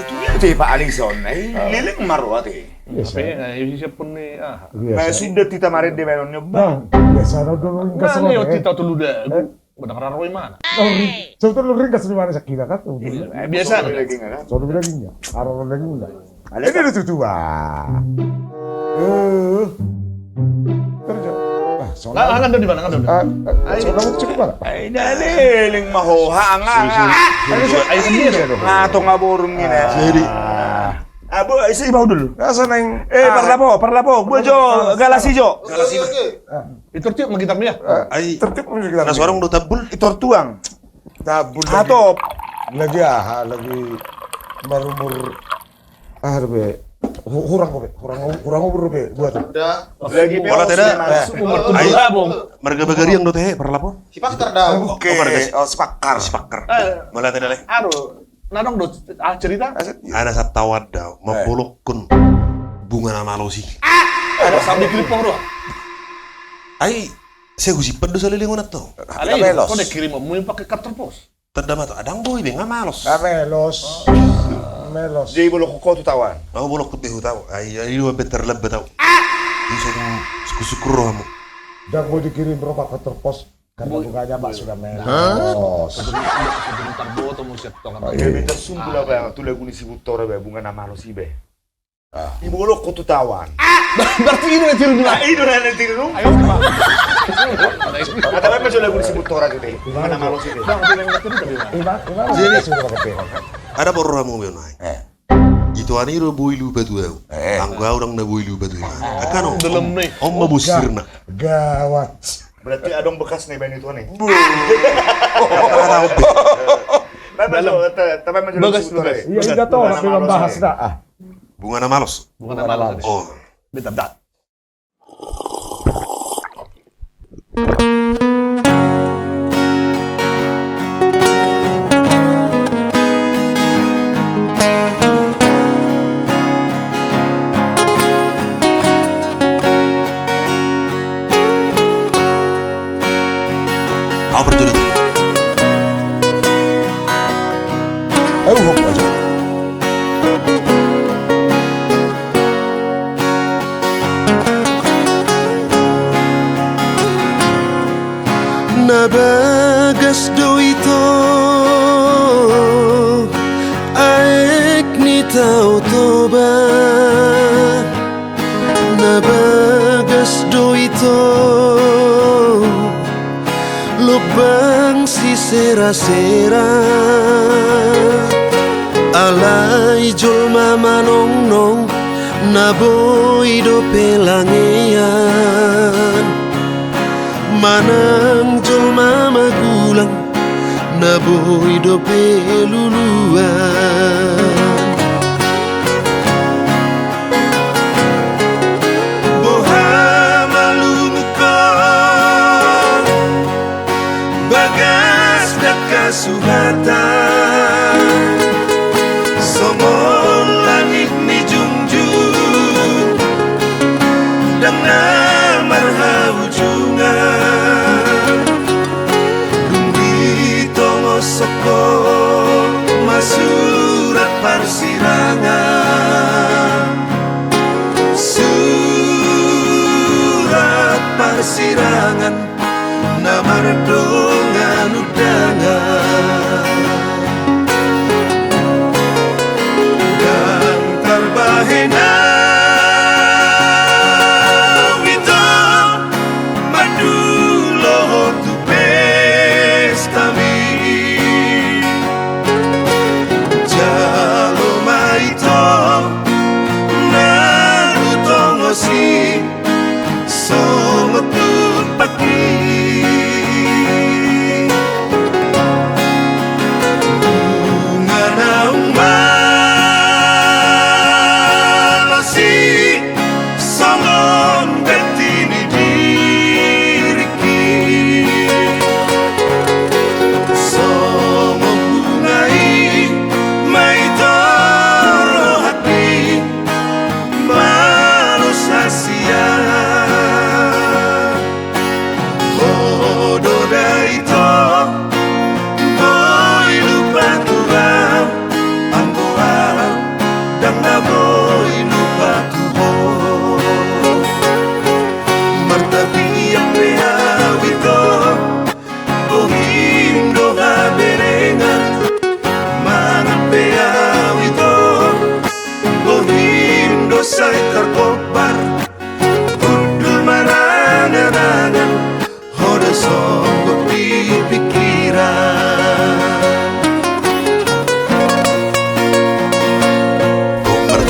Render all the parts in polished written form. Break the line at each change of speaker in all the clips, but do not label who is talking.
Ito Pak Alison, liling marwa te.
Siya pun ni
Sudah tita marin di menon nyoba.
Biasa na doon ka sa
Mana yung
mga.
tita tuluda? Badang raroy mana?
So, ito rin kasi mana sa kina ka.
Biasa.
Lagi nga.
So, ano lagi niya? Araw na lagi niya.
Alin
Hindi natutuwa. Terus, so,
Kan doon di mana? Kan doon.
so, namun cukup ba?
Ay naliling mahoha nga.
Ay sendiri dong.
Nga to nga burung ini.
Jadi,
Abo, isa ibaw dulu.
nasa na yung...
Parla po. Bojo, galasi jo.
Itu tiap magitam ya.
Ay,
Tertib mo kita.
nasa orang do tabul.
Itortuang.
Tabul lagi.
Hatop.
Lagi lagi marumur. Harbe. Hurang ko be. Hurang ko be. Buat.
Lagi
Wala tidak.
Umur
Ay,
tujuh bong.
marga bagari yang do teh parlapo.
Si Pakar daw.
Oke. Oh, sepakkar.
Sipaker. Wala tidak leh.
Anu, nanong do cerita.
Ada sa tawad daw, mapulokon bunga na malosi.
Ada sambil klipong doang.
Ay, saya gusipan do sa lilingon na to.
Ada
melos.
kau dah kirim mau pakai kartu pos.
Tanda ba to? Adang boy, nga malos.
Melos. Melos.
Jadi bolo ko tutawan.
Ako bulok ko behu taw. Ay, ayo better lab taw. Bisa kong suku-sukuro mo.
Dan mau dikirim berapa ke terpos karena bunganya Mbak sudah melos.
Sebentar boto mau siap tongan.
Kaya beta sumpula ba tu lagu ni sibutore ba bunga nama lo sibe. Ibu bolo ko tutawan.
Berarti ini yang kirim
Ah, itu na natiru.
Ayo pak.
Kata ba medyo lagu ni sibutore tu te. Bunga nama lo sibe.
Bang, bilang nggak cerita di mana?
Gimana? Jadi sudah pakai peron.
Ada borra mo beun ay. Itu aniro boy lu batu daw. Ang orang na boy lu batu. Akano?
Dalam nih.
Om mabusirna.
Gawat.
Berarti adong bekas nih ban itu nih.
Dalam.
Tapi medyo
Bagas,
sibutore.
bagas.
Iya, enggak tahu tapi membahas dah.
Bunga na malos.
Bukan malas.
Oh.
Bentar, bentar.
Kau berjodoh.
Hop aja.
Nabagas do ito aek ni tau toba. Nabagas do ito lubang si sera-sera. Alay jol mama nong nong naboy do pelangean. Manang jol mama gulang naboy do peluluan. Boha malumuko bagas dak kasuhatan. Somol langit ni jungjung dan namar haujungan. Dumbi tongo soko masurat parsirangan. Surat parsirangan namar dongan udangan. Dan terbahena wito madulo tu pestami. Jalo maito naruto ngosi sometut pagi.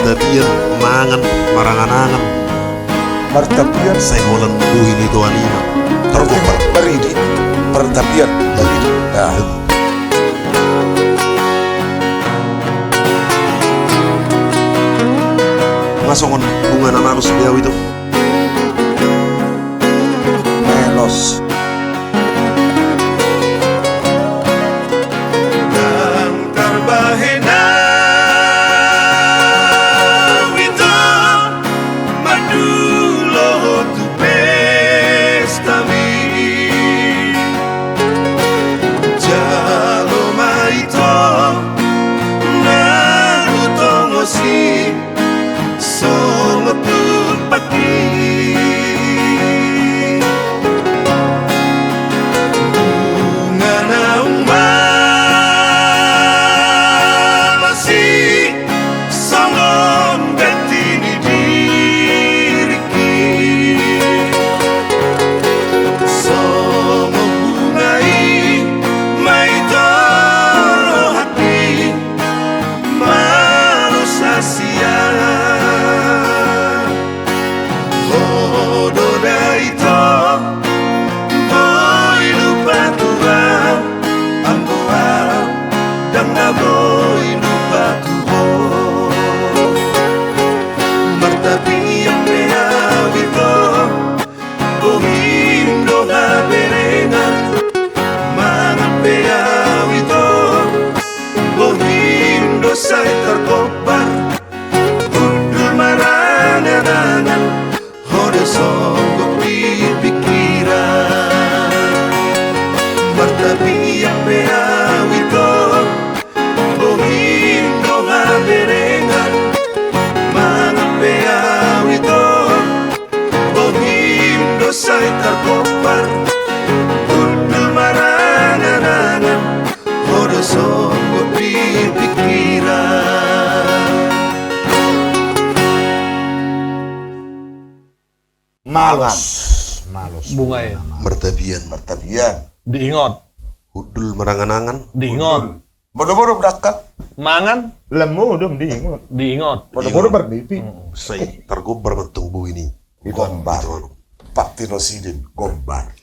Martapian, mangan, marangan-angan.
Martapian.
Sengolan buhin itu anima. Tergobar.
Beridi. Martapian. Beridi. Nah.
Ngasongon bunga nanarus biaw itu.
Melos.
Malos.
Bunga ya.
Martapian.
Diingot.
Hudul marangan-angan.
Diingot.
Bodoh-bodoh berangkat.
Mangan.
Lemu dong diingot.
Diingot.
Bodoh-bodoh berdiri.
Saya tergobar mentung bu ini.
Gombar.
Itu anu.
Pak Tino Sidin. Gombar.